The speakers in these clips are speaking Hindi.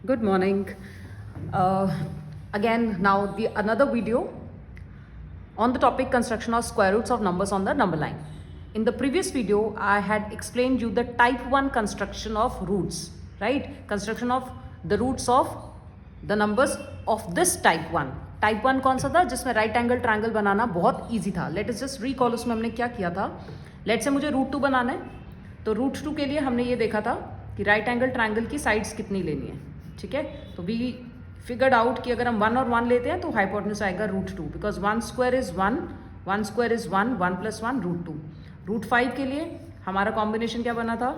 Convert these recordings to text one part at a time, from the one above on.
Good morning. Again, now another video on the topic construction of square roots of numbers on the number line. In the previous video, I had explained you the type 1 construction of roots, right? Construction of the roots of the numbers of this type 1. Type 1 कौन सा था जिसमें राइट एंगल ट्रायंगल बनाना बहुत इजी था. लेट अस जस्ट रिकॉल उसमें हमने क्या किया था. लेट से मुझे रूट 2 बनाना है, तो रूट 2 के लिए हमने ये देखा था कि राइट एंगल ट्रायंगल की साइड्स कितनी लेनी है. ठीक है, तो वी फिगर्ड आउट कि अगर हम 1 और 1 लेते हैं तो हाइपोटेन्यूज आएगा root 2, because 1 square is 1, 1 square is 1, 1 plus 1 root 2. Root 5 के लिए हमारा कॉम्बिनेशन क्या बना था,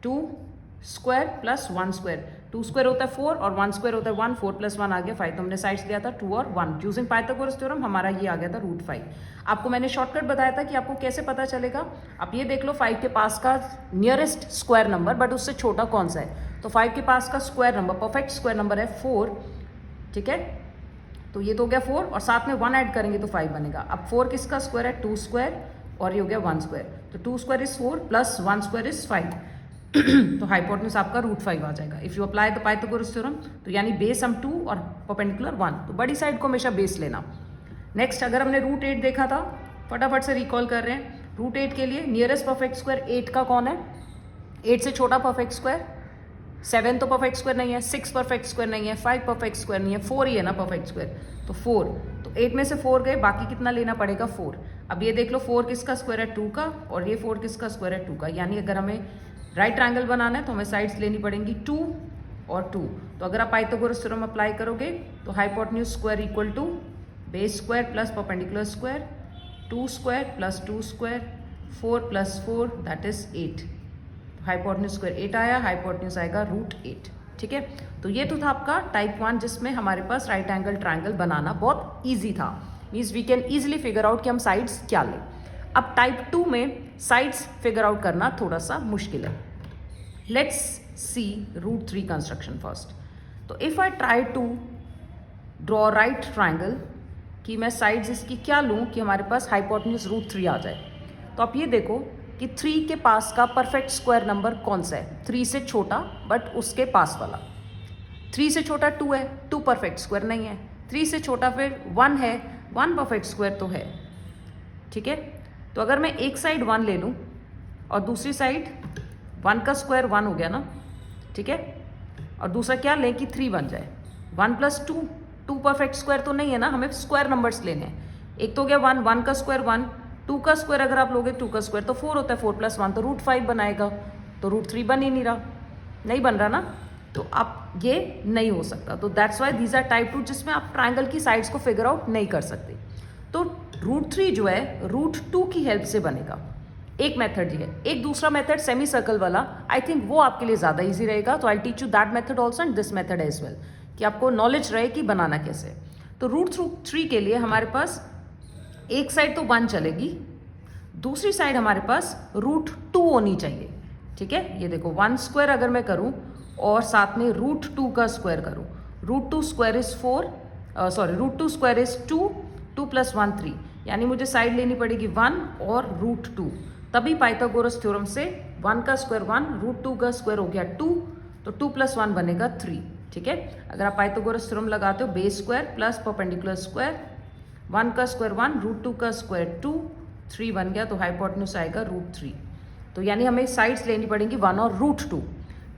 2 स्क्वायर प्लस 1 स्क्वायर. 2 स्क्वायर होता है 4 और 1 स्क्वायर होता है 1, 4 प्लस 1 आ गया 5. तो हमने साइड्स लिया था 2 और 1. यूजिंग पाइथागोरस थ्योरम हमारा ये आ गया था रूट 5. आपको मैंने शॉर्टकट बताया था कि आपको कैसे पता चलेगा. आप ये देख लो 5 के पास का नियरेस्ट स्क्वायर नंबर बट उससे छोटा कौन सा है. तो 5 के पास का square number, perfect square number है 4. ठीक है, तो ये तो हो गया 4 और साथ में 1 ऐड करेंगे तो 5 बनेगा. अब 4 किसका स्क्वायर है, 2 स्क्वायर और ये हो गया 1 स्क्वायर. तो 2 square is 4 plus 1 square is 5. तो हाइपोटेन्यूज आपका रूट 5 आ जाएगा. If you apply the Pythagoras theorem, तो यानी बेस हम 2 और परपेंडिकुलर 1, तो बड़ी साइड को हमेशा बेस लेना. नेक्स्ट, अगर हमने रूट 8 देखा था, फटाफट से रिकॉल कर रहे हैं. रूट 8 के लिए नियरेस्ट परफेक्ट स्क्वायर 8 का कौन है, 8 से छोटा परफेक्ट स्क्वायर. 7 तो परफेक्ट स्क्वायर नहीं है, 6 परफेक्ट स्क्वायर नहीं है, 5 परफेक्ट स्क्वायर नहीं है, 4 ही है ना परफेक्ट स्क्वायर. तो 4, तो 8 में से 4 गए, बाकी कितना लेना पड़ेगा 4. अब ये देख लो 4 किसका स्क्वायर है 2 का और ये 4 किसका स्क्वायर है 2 का. यानी अगर हमें राइट ट्रायंगल बनाना है तो हमें साइड्स लेनी पड़ेंगी 2 और 2. तो अगर आप पाइथागोरस थ्योरम अप्लाई करोगे तो hypotenuse square equal to base square plus perpendicular square, 2 square plus 2 square, 4 plus 4 that is 8. Hypotenuse square 8 आया, हाइपोटेन्यूज आएगा रूट 8. ठीक है, तो ये तो था आपका टाइप 1 जिसमें हमारे पास राइट एंगल ट्रायंगल बनाना बहुत ईजी था. Means we can easily figure out कि हम साइड्स क्या लें. अब टाइप 2 में साइड्स फिगर आउट करना थोड़ा सा मुश्किल है. Let's see root 3 construction first. तो if I try to draw right triangle कि मैं साइड्स इसकी क्या लूँ कि हमारे पास हाइपोटेन्यूज रूट 3 आ जाए. तो आप ये देखो कि 3 के पास का परफेक्ट स्क्वायर नंबर कौन सा है, 3 से छोटा बट उसके पास वाला. 3 से छोटा 2 है, 2 परफेक्ट स्क्वायर नहीं है. 3 से छोटा फिर 1 है, 1 परफेक्ट स्क्वायर तो है. ठीक है, तो अगर मैं एक साइड 1 ले लूँ और दूसरी साइड 1 का स्क्वायर 1 हो गया ना. ठीक है, और दूसरा क्या लें कि 3 बन जाए. 1 प्लस 2, 2 परफेक्ट स्क्वायर तो नहीं है ना, हमें स्क्वायर नंबर्स लेने हैं. एक तो हो गया 1, 1 का स्क्वायर 1, 2 का स्क्वायर अगर आप लोगे 2 का स्क्वायर तो 4 होता है, 4 प्लस 1 तो रूट 5 बनाएगा. तो रूट 3 बन ही नहीं रहा, नहीं बन रहा ना. तो आप ये नहीं हो सकता. तो that's why these are type 2 जिसमें आप ट्रायंगल की साइड्स को फिगर आउट नहीं कर सकते. तो रूट 3 जो है रूट 2 की हेल्प से बनेगा. एक मेथड ये है. एक दूसरा मेथड सेमी सर्कल वाला, आई थिंक वो आपके लिए ज़्यादा इजी रहेगा. तो I teach you that method also and this method as well, कि आपको नॉलेज रहे कि बनाना कैसे. तो रूट 3 के लिए हमारे पास एक साइड तो 1 चलेगी, दूसरी साइड हमारे पास रूट 2 होनी चाहिए. ठीक है, ये देखो 1 स्क्वायर अगर मैं करूं और साथ में रूट 2 का स्क्वायर करूं, root 2 square is 4, sorry root 2 square is 2, 2 plus 1 3. यानी मुझे साइड लेनी पड़ेगी 1 और रूट 2. तभी पाइथागोरस थ्योरम से 1 का स्क्वायर 1, रूट 2 का स्क्वायर हो गया 2, तो 2 प्लस 1 बनेगा 3. ठीक है, अगर आप पाइथागोरस थ्योरम लगाते हो base square plus perpendicular square, 1 का स्क्वायर 1, रूट 2 का स्क्वायर 2, 3 बन गया. तो हाइपोटेन्यूज आएगा रूट 3. तो यानी हमें साइड्स लेनी पड़ेंगी 1 और रूट 2.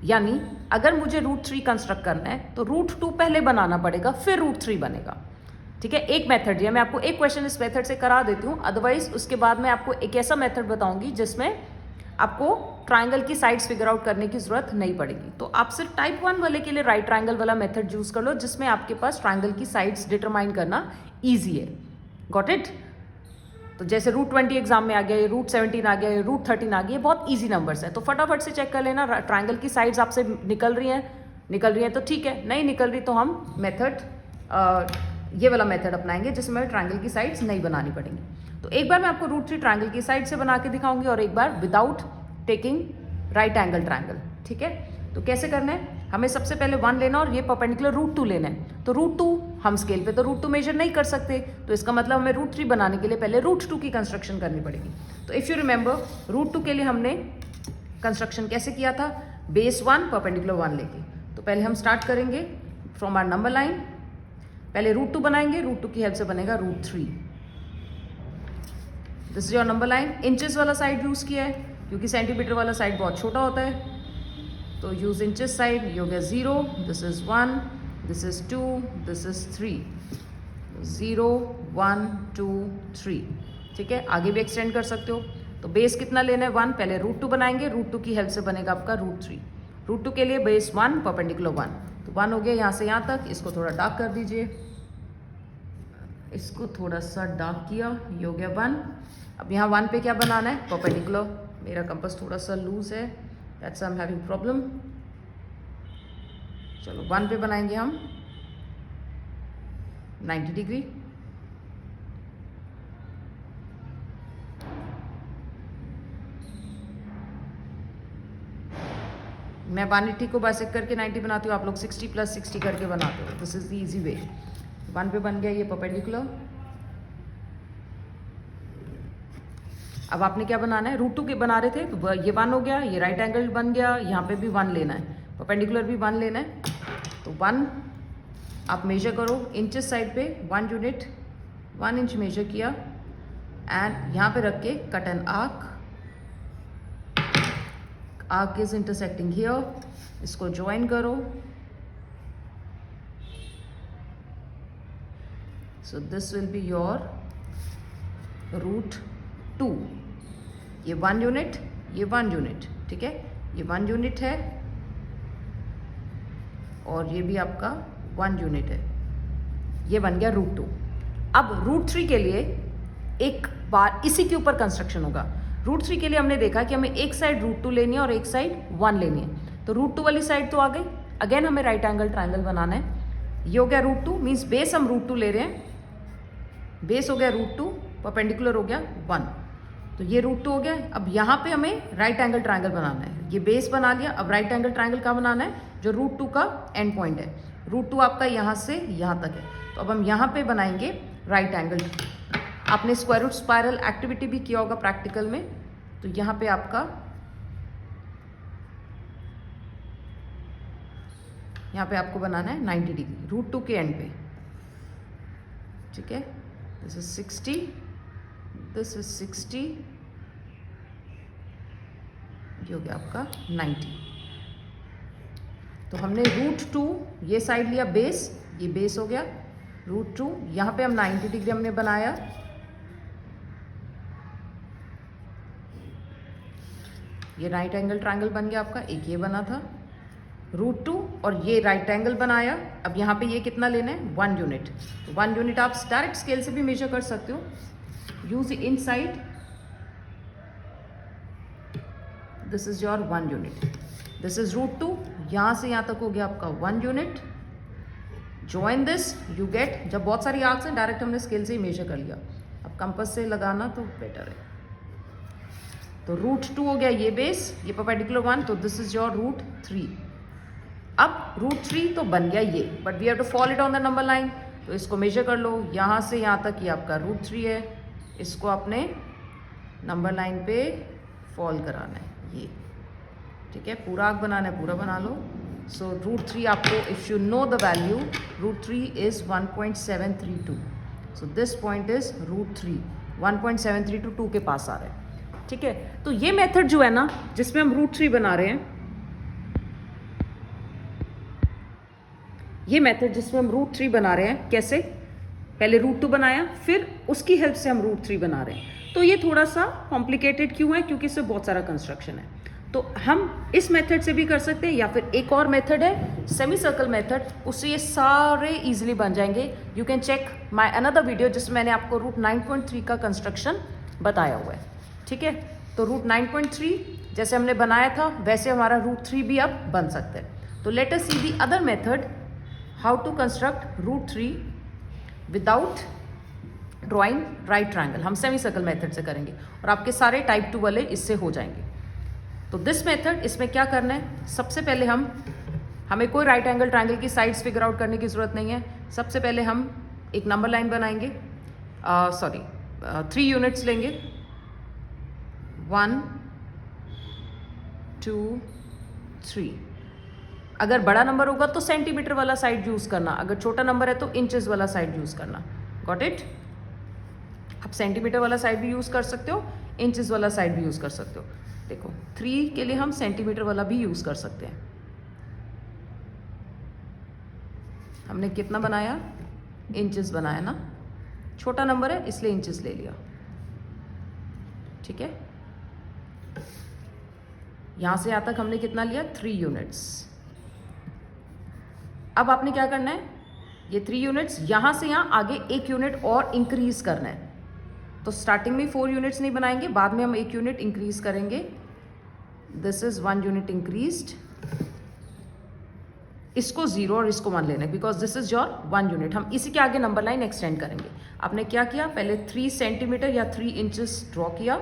यानी अगर मुझे रूट 3 कंस्ट्रक्ट करना है तो रूट 2 पहले बनाना पड़ेगा, फिर रूट 3 बनेगा. ठीक है, एक मेथड है. मैं आपको एक क्वेश्चन इस मेथड से करा देती हूँ, अदरवाइज उसके बाद मैं आपको एक ऐसा मेथड बताऊंगी जिसमें आपको ट्रायंगल की साइड्स फिगर आउट करने की जरूरत नहीं पड़ेगी. तो आप सिर्फ टाइप 1 वाले के लिए राइट ट्रायंगल वाला मेथड यूज कर लो जिसमें आपके पास ट्रायंगल की साइड्स डिटरमाइन करना ईजी है. Got it. तो जैसे रूट 20 एग्जाम में आ गया, ये रूट 17 आ गया, ये रूट 13 आ गया, ये बहुत ईजी नंबर्स हैं. तो फटाफट से चेक कर लेना ट्रायंगल की साइड्स आपसे निकल रही हैं तो ठीक है, नहीं निकल रही तो हम मेथड ये वाला मेथड अपनाएंगे जिसमें ट्रायंगल की साइड्स नहीं बनानी पड़ेंगी. तो एक बार मैं आपको रूट 3 ट्रायंगल की साइड से बना के दिखाऊंगी और एक बार without taking right angle triangle. ठीक है, तो कैसे करना है, हमें सबसे पहले 1 लेना और ये परपेंडिकुलर रूट 2 लेना है. तो रूट 2 हम स्केल पे तो रूट 2 मेजर नहीं कर सकते, तो इसका मतलब हमें रूट 3 बनाने के लिए पहले रूट 2 की कंस्ट्रक्शन करनी पड़ेगी. तो इफ़ यू रिमेंबर रूट 2 के लिए हमने कंस्ट्रक्शन कैसे किया था, बेस 1 परपेंडिकुलर 1 लेके. तो पहले हम स्टार्ट करेंगे फ्रॉम आर नंबर लाइन। पहले रूट 2 बनाएंगे, रूट 2 की हेल्प से बनेगा root 3। This is your number line. Inches वाला साइड यूज़ किया है क्योंकि सेंटीमीटर वाला साइड बहुत छोटा होता है, तो यूज इंचेस साइड। ये हो गया 0, this is 1, this is 2, this is 3, 0 1 2 3। ठीक है, आगे भी एक्सटेंड कर सकते हो। तो बेस कितना लेना है? 1। पहले रूट 2 बनाएंगे, रूट 2 की हेल्प से बनेगा आपका रूट 3। रूट 2 के लिए बेस 1, परपेंडिकुलर 1, तो 1 हो गया यहाँ से यहाँ तक। इसको थोड़ा डार्क कर दीजिए, इसको थोड़ा सा डार्क किया, ये हो गया 1। अब यहाँ 1 पे क्या बनाना है? परपेंडिकुलर। मेरा कंपास थोड़ा सा लूज है, that's I am having problem. चलो 1 पे बनाएंगे हम 90 डिग्री। मैं 180 को बाइसेक्ट करके 90 बनाती हूँ, आप लोग 60 + 60 करके बनाते हो। This is the easy way. 1 पे बन गया ये परपेंडिकुलर। अब आपने क्या बनाना है? रूट 2 के बना रहे थे तो ये 1 हो गया, ये राइट एंगल बन गया, यहाँ पे भी 1 लेना है, परपेंडिकुलर भी 1 लेना है। तो 1 आप मेजर करो इंचेस साइड पे, 1 यूनिट 1 इंच मेजर किया एंड यहाँ पे रख के cut an arc. Arc is intersecting here, इसको ज्वाइन करो। So this will be your root 2। ये 1 यूनिट, ये 1 यूनिट, ठीक है, ये 1 यूनिट है और ये भी आपका 1 यूनिट है। ये बन गया रूट 2। अब रूट 3 के लिए एक बार इसी के ऊपर कंस्ट्रक्शन होगा। रूट 3 के लिए हमने देखा कि हमें एक साइड रूट 2 लेनी है और एक साइड 1 लेनी है। तो रूट 2 वाली साइड तो आ गई। अगेन हमें राइट एंगल ट्रायंगल बनाना है। ये हो गया रूट 2, मीन्स बेस हम रूट 2 ले रहे हैं। बेस हो गया रूट 2, परपेंडिकुलर हो गया 1। तो ये रूट 2 हो गया। अब यहाँ पे हमें राइट एंगल ट्रायंगल बनाना है। ये बेस बना लिया। अब राइट एंगल ट्रायंगल का बनाना है जो रूट 2 का एंड पॉइंट है। रूट 2 आपका यहाँ से यहाँ तक है, तो अब हम यहाँ पे बनाएंगे राइट एंगल। आपने स्क्वायर रूट स्पाइरल एक्टिविटी भी किया होगा प्रैक्टिकल में, तो यहाँ पे आपका यहाँ पे आपको बनाना है 90 डिग्री रूट 2 के एंड पे। ठीक है, दिस इज 60, दिस इज 60, ये हो गया आपका 90। तो हमने रूट 2 ये साइड लिया बेस, ये बेस हो गया रूट 2। यहाँ पे हम 90 डिग्री हमने बनाया। ये राइट एंगल ट्रायंगल बन गया आपका। एक ये बना था रूट 2 और ये राइट एंगल बनाया। अब यहाँ पे ये कितना लेना है? 1 यूनिट। तो 1 यूनिट आप डायरेक्ट स्केल से भी मेजर कर सकते हो। Use in side, this is your 1 unit. This is root 2, यहाँ से यहाँ तक हो गया आपका 1 unit. Join this, you get. जब बहुत सारी आर्क्स हैं डायरेक्ट हमने स्केल से ही मेजर कर लिया। अब कंपास से लगाना तो बेटर है। तो रूट 2 हो गया ये बेस, ये परपेंडिकुलर 1, तो दिस इज योर रूट 3। अब रूट 3 तो बन गया ये, but we have to fall it on the number line. तो इसको मेजर कर लो, यहाँ से यहाँ तक ये आपका रूट 3 है। इसको आपने नंबर लाइन पे फॉल कराना है ये। ठीक है, पूरा आर्क बनाना है, पूरा बना लो। सो रूट 3 आपको, if you know the value, root 3 is 1.732। So this point is root 3, 1.732 के पास आ रहा है। ठीक है, तो ये मेथड जो है ना जिसमें हम रूट 3 बना रहे हैं, ये मेथड जिसमें हम रूट 3 बना रहे हैं, कैसे? पहले रूट 2 बनाया, फिर उसकी हेल्प से हम रूट 3 बना रहे हैं। तो ये थोड़ा सा कॉम्प्लिकेटेड क्यों है? क्योंकि इसमें बहुत सारा कंस्ट्रक्शन है। तो हम इस मेथड से भी कर सकते हैं, या फिर एक और मेथड है सेमी सर्कल मेथड, उससे ये सारे इजीली बन जाएंगे। You can check my another video जिसमें मैंने आपको रूट 9.3 का कंस्ट्रक्शन बताया हुआ है। ठीक है, तो रूट 9.3 जैसे हमने बनाया था वैसे हमारा रूट 3 भी अब बन सकता है। तो let us see the other method, how to construct root 3 without drawing right triangle. हम सेमी सर्कल मेथड से करेंगे और आपके सारे टाइप 2 वाले इससे हो जाएंगे। तो दिस मेथड, इसमें क्या करना है? सबसे पहले हमें कोई राइट एंगल ट्रायंगल की साइड्स फिगर आउट करने की ज़रूरत नहीं है। सबसे पहले हम एक नंबर लाइन बनाएंगे, 3 यूनिट्स लेंगे, 1 2 3। अगर बड़ा नंबर होगा तो सेंटीमीटर वाला साइड यूज़ करना, अगर छोटा नंबर है तो इंचेस वाला साइड यूज़ करना। Got it? आप सेंटीमीटर वाला साइड भी यूज़ कर सकते हो, इंचेस वाला साइड भी यूज़ कर सकते हो। देखो 3 के लिए हम सेंटीमीटर वाला भी यूज़ कर सकते हैं। हमने कितना बनाया? इंचेस बनाया ना, छोटा नंबर है इसलिए इंचेस ले लिया। ठीक है, यहां से यहां तक हमने कितना लिया? 3 यूनिट्स। अब आपने क्या करना है, ये 3 यूनिट्स यहां से यहां आगे 1 यूनिट और इंक्रीज करना है। तो स्टार्टिंग में 4 यूनिट्स नहीं बनाएंगे, बाद में हम 1 यूनिट इंक्रीज करेंगे। This is 1 unit increased. इसको 0 और इसको 1 लेना है because this is your 1 unit. हम इसी के आगे नंबर लाइन एक्सटेंड करेंगे। आपने क्या किया? पहले 3 सेंटीमीटर या 3 इंचेस ड्रॉ किया,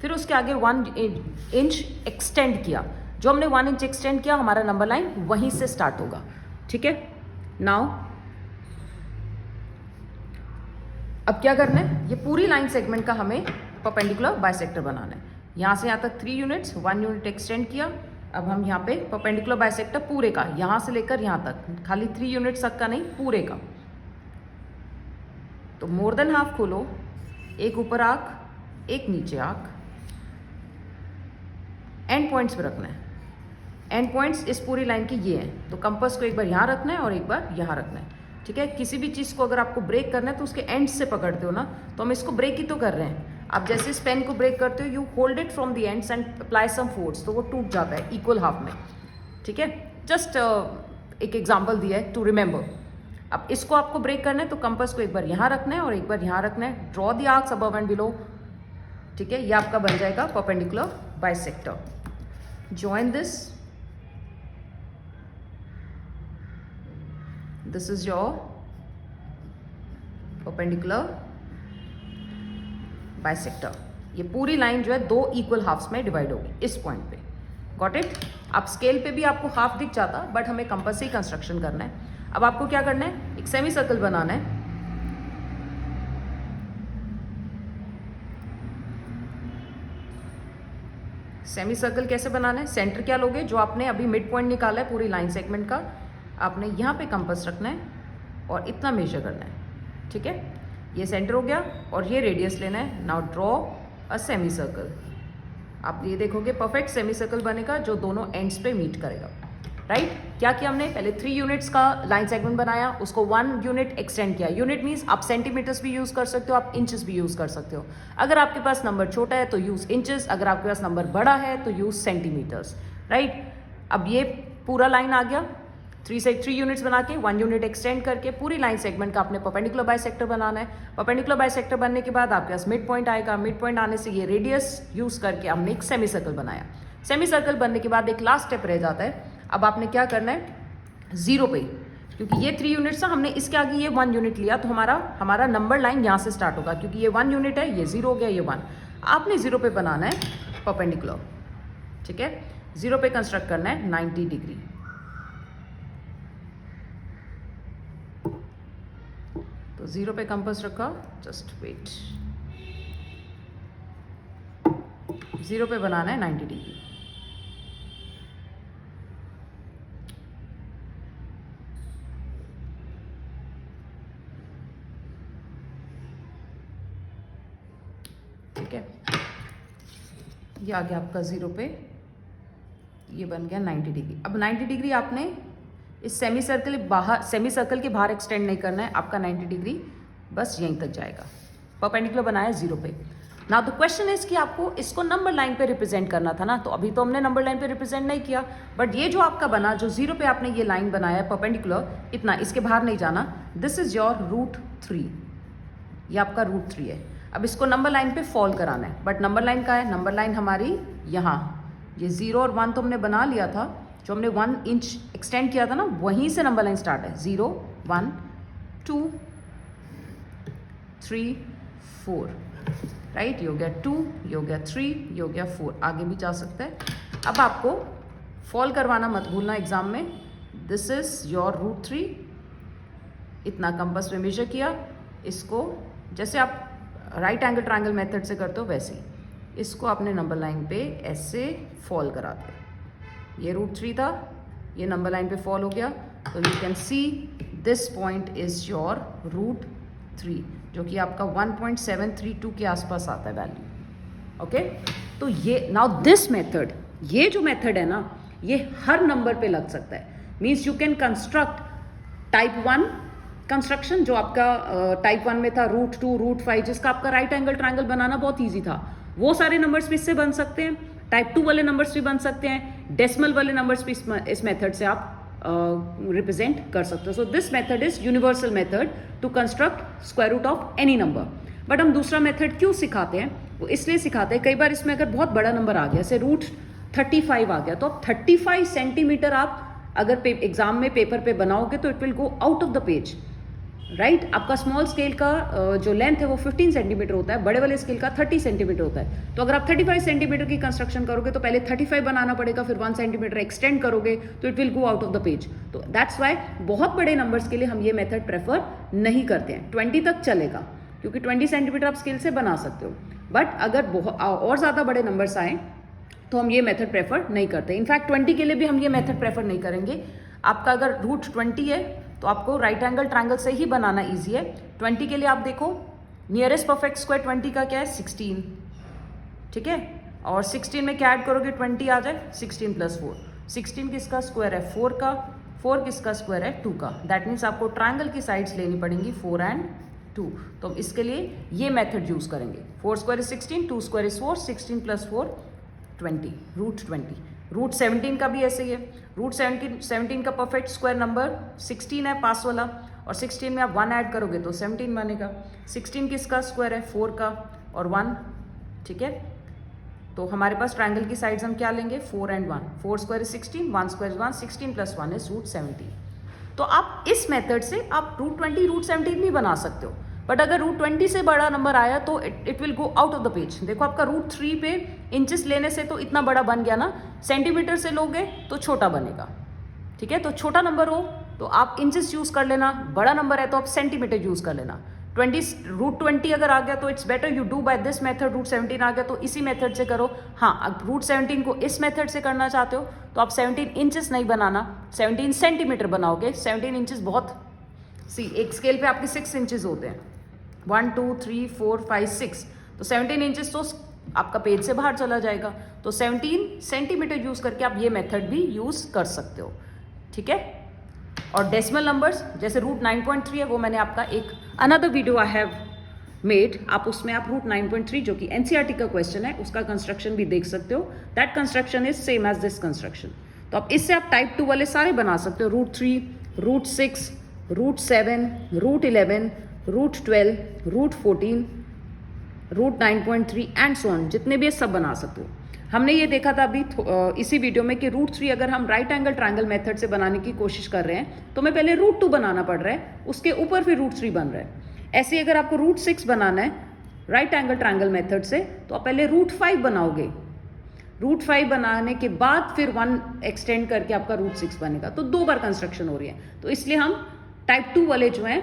फिर उसके आगे 1 इंच एक्सटेंड किया। जो हमने 1 इंच एक्सटेंड किया हमारा नंबर लाइन वहीं से स्टार्ट होगा। ठीक है, नाउ अब क्या करना है? ये पूरी लाइन सेगमेंट का हमें परपेंडिकुलर बाइसेक्टर बनाना है। यहां से यहां तक 3 यूनिट्स, 1 यूनिट एक्सटेंड किया। अब हम यहाँ पे परपेंडिकुलर बाइसेक्टर पूरे का, यहां से लेकर यहां तक, खाली 3 यूनिट्स तक का नहीं, पूरे का। तो मोर देन हाफ खोलो, एक ऊपर आर्क, एक नीचे आर्क, एंड पॉइंट्स पे रखना है। एंड पॉइंट्स इस पूरी लाइन के ये हैं, तो कंपास को एक बार यहाँ रखना है और एक बार यहाँ रखना है। ठीक है, किसी भी चीज़ को अगर आपको ब्रेक करना है तो उसके एंड से पकड़ते हो ना, तो हम इसको ब्रेक ही तो कर रहे हैं। आप जैसे इस पेन को ब्रेक करते हो, you hold it from the ends and apply some force, तो वो टूट जाता है इक्वल हाफ में। ठीक है, जस्ट एक एग्जाम्पल दिया है टू रिमेंबर। अब इसको आपको ब्रेक करना है तो कंपास को एक बार यहाँ रखना है और एक बार यहाँ रखना है। Draw the arcs above and below. ठीक है, ये आपका बन जाएगा perpendicular bisector. Join this. This is your perpendicular bisector. ये पूरी लाइन जो है 2 इक्वल हाफ्स में डिवाइड होगी इस पॉइंट पे। Got it? आप स्केल पे भी आपको हाफ दिख जाता, बट हमें कंपास से ही कंस्ट्रक्शन करना है। अब आपको क्या करना है? एक सेमी सर्कल बनाना है। सेमी सर्कल कैसे बनाना है? सेंटर क्या लोगे? जो आपने अभी मिड पॉइंट निकाला है पूरी लाइन सेगमेंट का, आपने यहाँ पे कंपास रखना है और इतना मेजर करना है। ठीक है, ये सेंटर हो गया और ये रेडियस लेना है। Now draw a semi circle. आप ये देखोगे परफेक्ट सेमी सर्कल बनेगा जो दोनों एंड्स पे मीट करेगा। राइट? क्या किया हमने? पहले 3 यूनिट्स का लाइन सेगमेंट बनाया, उसको 1 यूनिट एक्सटेंड किया। यूनिट मीन्स आप सेंटीमीटर्स भी यूज कर सकते हो, आप इंचेस भी यूज कर सकते हो। अगर आपके पास नंबर छोटा है तो यूज इंचेस, अगर आपके पास नंबर बड़ा है तो यूज सेंटीमीटर्स। राइट? अब ये पूरा लाइन आ गया। 3 यूनिट्स बना के 1 यूनिट एक्सटेंड करके पूरी लाइन सेगमेंट का आपने परपेंडिकुलर बाइसेक्टर बनाना है। परपेंडिकुलर बाइसेक्टर बनने के बाद आपके पास मिड पॉइंट आएगा। मिड पॉइंट आने से ये रेडियस यूज करके हमने एक सेमी सर्कल बनाया। सेमी सर्कल बनने के बाद एक लास्ट स्टेप रह जाता है। अब आपने क्या करना है? 0 पे, क्योंकि ये 3 यूनिट्स था, हमने इसके आगे ये 1 यूनिट लिया, तो हमारा नंबर लाइन यहाँ से स्टार्ट होगा। क्योंकि ये 1 यूनिट है, ये 0 हो गया, ये 1। आपने 0 पे बनाना है परपेंडिकुलर। ठीक है, 0 पे कंस्ट्रक्ट करना है 90 डिग्री। तो 0 पे कंपास रखा, जस्ट वेट। 0 पे बनाना है 90 डिग्री। ठीक है, ये आ गया आपका 0 पे, ये बन गया 90 डिग्री। अब 90 डिग्री आपने इस सेमी सर्कल के बाहर एक्सटेंड नहीं करना है। आपका 90 डिग्री बस यहीं तक जाएगा। परपेंडिकुलर बनाया 0 पे। नाउ द क्वेश्चन इज कि आपको इसको नंबर लाइन पे रिप्रेजेंट करना था ना, तो अभी तो हमने नंबर लाइन पे रिप्रेजेंट नहीं किया, बट ये जो आपका बना, जो 0 पे आपने ये लाइन बनाया है परपेंडिकुलर, इतना इसके बाहर नहीं जाना। दिस इज योर √3, ये आपका √3 है। अब इसको नंबर लाइन पे फॉल कराना है, बट नंबर लाइन का है, नंबर लाइन हमारी यहाँ, ये 0 और 1 तो हमने बना लिया था। जो हमने 1 इंच एक्सटेंड किया था ना, वहीं से नंबर लाइन स्टार्ट है। 0 1 2 3 4, राइट? ये हो गया 2, ये हो गया 3, ये हो गया 4, आगे भी जा सकता है। अब आपको फॉल करवाना मत भूलना एग्जाम में। दिस इज योर √3, इतना कंपास में मेजर किया। इसको जैसे आप राइट एंगल ट्रायंगल मेथड से करते हो वैसे ही इसको अपने नंबर लाइन पे ऐसे फॉल कराते हैं। ये √3 था, ये नंबर लाइन पे फॉल हो गया, तो you can see this point is your √3, जो कि आपका 1.732 के आसपास आता है वैल्यू। ओके, तो ये नाउ दिस मेथड, ये जो मेथड है ना, ये हर नंबर पे लग सकता है। Means you can construct type 1 construction, जो आपका टाइप 1 में था √2, √5, जिसका आपका राइट एंगल ट्रायंगल बनाना बहुत ईजी था, वो सारे नंबर्स भी इससे बन सकते हैं। टाइप 2 वाले नंबर्स भी बन सकते हैं, डेसिमल वाले नंबर्स भी इस मेथड से आप रिप्रेजेंट कर सकते हो। So this method is universal method to construct square root of any number. But हम दूसरा मेथड क्यों सिखाते हैं? वो इसलिए सिखाते हैं, कई बार इसमें अगर बहुत बड़ा नंबर आ गया, जैसे √35 आ गया, तो अब 35 सेंटीमीटर आप अगर एग्जाम में पेपर पे बनाओगे तो it will go out of the page, right. आपका स्मॉल स्केल का जो लेंथ है वो 15 सेंटीमीटर होता है, बड़े वाले स्केल का 30 सेंटीमीटर होता है। तो अगर आप 35 सेंटीमीटर की कंस्ट्रक्शन करोगे तो पहले 35 बनाना पड़ेगा, फिर 1 सेंटीमीटर एक्सटेंड करोगे तो it will go out of the page. तो दैट्स वाई बहुत बड़े नंबर्स के लिए हम ये मेथड प्रेफर नहीं करते हैं। 20 तक चलेगा, क्योंकि 20 सेंटीमीटर आप स्केल से बना सकते हो, बट अगर और ज़्यादा बड़े नंबर्स आए तो हम ये मेथड प्रेफर नहीं करते। इनफैक्ट 20 के लिए भी हम ये मेथड प्रेफर नहीं करेंगे। आपका अगर √20 है तो आपको राइट एंगल ट्रायंगल से ही बनाना ईजी है। 20 के लिए आप देखो, नियरेस्ट परफेक्ट स्क्वायर 20 का क्या है? 16, ठीक है। और 16 में क्या ऐड करोगे 20 आ जाए? 16 + 4। 16 किसका स्क्वायर है? 4 का। 4 किसका स्क्वायर है? 2 का। दैट मीन्स आपको ट्रायंगल की साइड्स लेनी पड़ेंगी 4 and 2। तो हम इसके लिए ये मेथड यूज करेंगे। 4 स्क्वायर इज 16, 2 स्क्वायर इज 4, 16 + 4 20, √20। √17 का भी ऐसे ही है। √17 का परफेक्ट स्क्वायर नंबर 16 है, पास वाला, और 16 में आप 1 ऐड करोगे तो 17 बनेगा। 16 किसका स्क्वायर है? 4 का और 1, ठीक है। तो हमारे पास ट्रायंगल की साइड्स हम क्या लेंगे? 4 and 1। 4 square is 16, 1 square is 1, 16 + 1 is √17। तो आप इस मेथड से आप √20, √17 भी बना सकते हो, बट अगर √20 से बड़ा नंबर आया तो it will go out of the page. देखो आपका √3 पे इंचेस लेने से तो इतना बड़ा बन गया ना, सेंटीमीटर से लोगे तो छोटा बनेगा, ठीक है। तो छोटा नंबर हो तो आप इंचेस यूज कर लेना, बड़ा नंबर है तो आप सेंटीमीटर यूज कर लेना। √20 अगर आ गया तो it's better you do by this method. √17 आ गया तो इसी मेथड से करो। हाँ, अब √17 को इस मेथड से करना चाहते हो तो आप 17 इंचेस नहीं बनाना, 17 सेंटीमीटर बनाओगे। 17 इंचेस बहुत, एक स्केल पे आपके 6 इंचेस होते हैं, 1 2 3 4 5 6, तो 17 इंचेस तो आपका पेज से बाहर चला जाएगा। तो 17 सेंटीमीटर यूज करके आप ये मेथड भी यूज कर सकते हो, ठीक है। और डेसिमल नंबर्स जैसे √9.3 है, वो मैंने आपका एक another video I have made, आप उसमें आप √9.3 जो कि एनसीईआरटी का क्वेश्चन है उसका कंस्ट्रक्शन भी देख सकते हो। That construction is same as this construction. तो अब इससे आप टाइप 2 वाले सारे बना सकते हो, √3, √6, √7, √11, √12, √14, √9.3 एंड सो ऑन, जितने भी है सब बना सकते हो। हमने ये देखा था अभी इसी वीडियो में कि √3 अगर हम राइट एंगल ट्रायंगल मेथड से बनाने की कोशिश कर रहे हैं तो हमें पहले √2 बनाना पड़ रहा है, उसके ऊपर फिर √3 बन रहा है। ऐसे अगर आपको √6 बनाना है राइट एंगल ट्रायंगल मेथड से तो आप पहले √5 बनाओगे, √5 बनाने के बाद फिर 1 एक्सटेंड करके आपका √6 बनेगा। तो 2 बार कंस्ट्रक्शन हो रही है, तो इसलिए हम टाइप 2 वाले जो हैं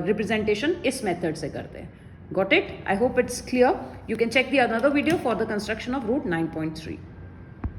रिप्रेजेंटेशन इस मेथड से करते हैं। Got it? I hope it's clear. You can check the another video for the construction of √9.3.